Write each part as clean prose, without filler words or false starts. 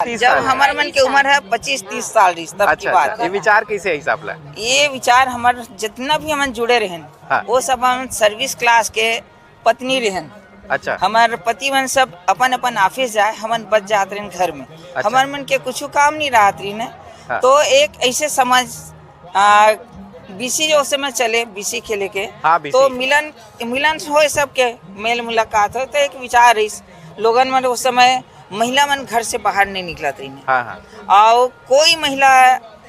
जब हमारे मन की उम्र है 25-30 साल रही तब की बात अच्छा, ये विचार कैसे है आपला? ये विचार हमारे जितना भी हम जुड़े रहन हाँ। वो सब हम सर्विस क्लास के पत्नी रहन। अच्छा हमारे पति मन सब अपन अपन ऑफिस जाए हमन बच जात रहे घर में। हमारे मन के कुछ काम नहीं रहत रही ने हाँ। तो एक ऐसे समझ बीसी जो समय चले बीसी खेले के हाँ, BC। तो मिलन हो सबके मेल मुलाकात हो तो एक विचार रही लोगन मन उस समय महिला मन घर से बाहर नहीं निकलत रही हाँ हाँ और कोई महिला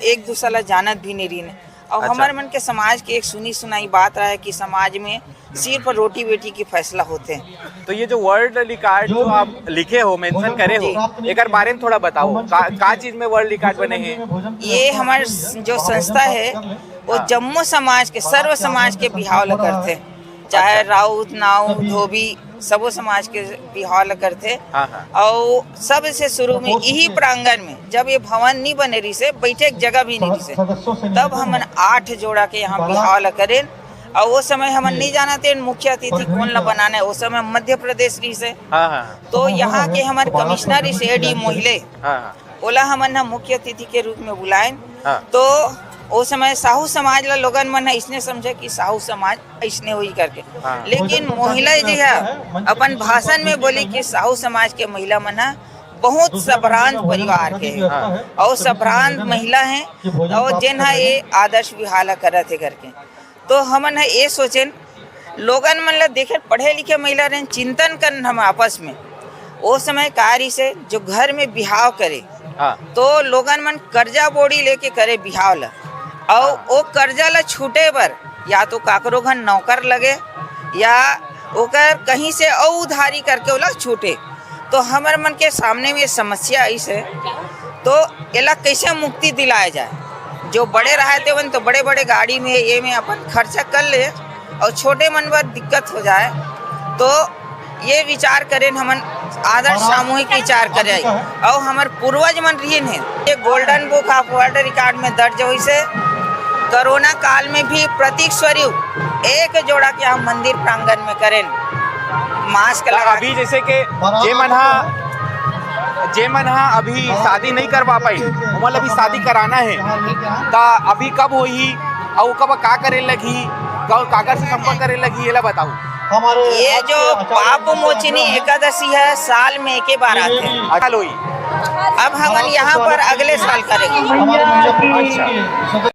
एक दूसरा ला जानत भी नहीं रही और अच्छा। हमारे मन के समाज की एक सुनी सुनाई बात रहा है कि समाज में सिर पर रोटी बेटी की फैसला होते हैं। तो ये जो वर्ल्ड रिकॉर्ड जो आप लिखे हो मेंशन करे हो एक बारे में थोड़ा बताओ का चीज में वर्ल्ड रिकॉर्ड बने हैं? ये हमारे जो संस्था है वो जम्मू समाज के सर्व समाज के बिहाव करते हैं, चाहे राउत नाव धोबी सबो समाज के बिहाव करते। हाँ हाँ। और सबसे शुरू में यही प्रांगण में जब ये भवन नहीं बने रही से बैठे एक जगह भी नहीं रही से तब हमन 8 जोड़ा के यहाँ बिहाव करें और वो समय हमन नहीं जाना थे मुख्य अतिथि कौन ला बनाना है। उस समय मध्य प्रदेश रही से हाँ हाँ तो यहाँ के हमारे कमिश्नर से एडी मोहिले हाँ हाँ ओला हमन ना मुख्य अतिथि के रूप में बुलाएं। हाँ। तो उस समय साहू समाज ला लोगन मन इसने समझे कि साहू समाज ऐसने हुई करके हाँ। लेकिन महिला जी है अपन भाषण में बोली कि साहू समाज के महिला मन है बहुत संभ्रांत परिवार के है और संभ्रांत महिला है और जिन है ये आदर्श विहाला करत है करके। तो हमन है ये सोचें लोगन मन ला देखे पढ़े लिखे महिला रहे चिंतन करन हम आपस में वो समय कार्य से जो घर में बिहाव करे हाँ। तो लोगन मन कर्जा बोड़ी लेके करे बिहाव ला और वो कर्जा ला छूटे बर या तो काकरो घर नौकर लगे या ओकर कहीं से और उधारी करके ओला छूटे। तो हमारे मन के सामने में समस्या ऐसे तो एला कैसे मुक्ति दिलाया जाए। जो बड़े रहते वन तो बड़े बड़े गाड़ी में ये में अपन खर्चा कर ले और छोटे मन पर दिक्कत हो जाए तो ये विचार करें हमन आदर्श सामूहिक विचार करें और हमारे पूर्वज मन रही है ये golden book of world record में दर्ज हुई से कोरोना काल में भी प्रतीक स्वरूप एक जोड़ा के हम मंदिर प्रांगण में करें मास्क लगा। अभी जैसे कि जे मन अभी शादी नहीं करवा पाई उमल अभी शादी कराना है तो अभी कब होई और कब का करे लगी काकर से संपर्क करे लगी ये ला बताओ। ये जो पाप मोचनी एकादशी है साल में एक बार आते हैं। हुई अब हम यहाँ पर अगले साल करेंगे। अच्छा।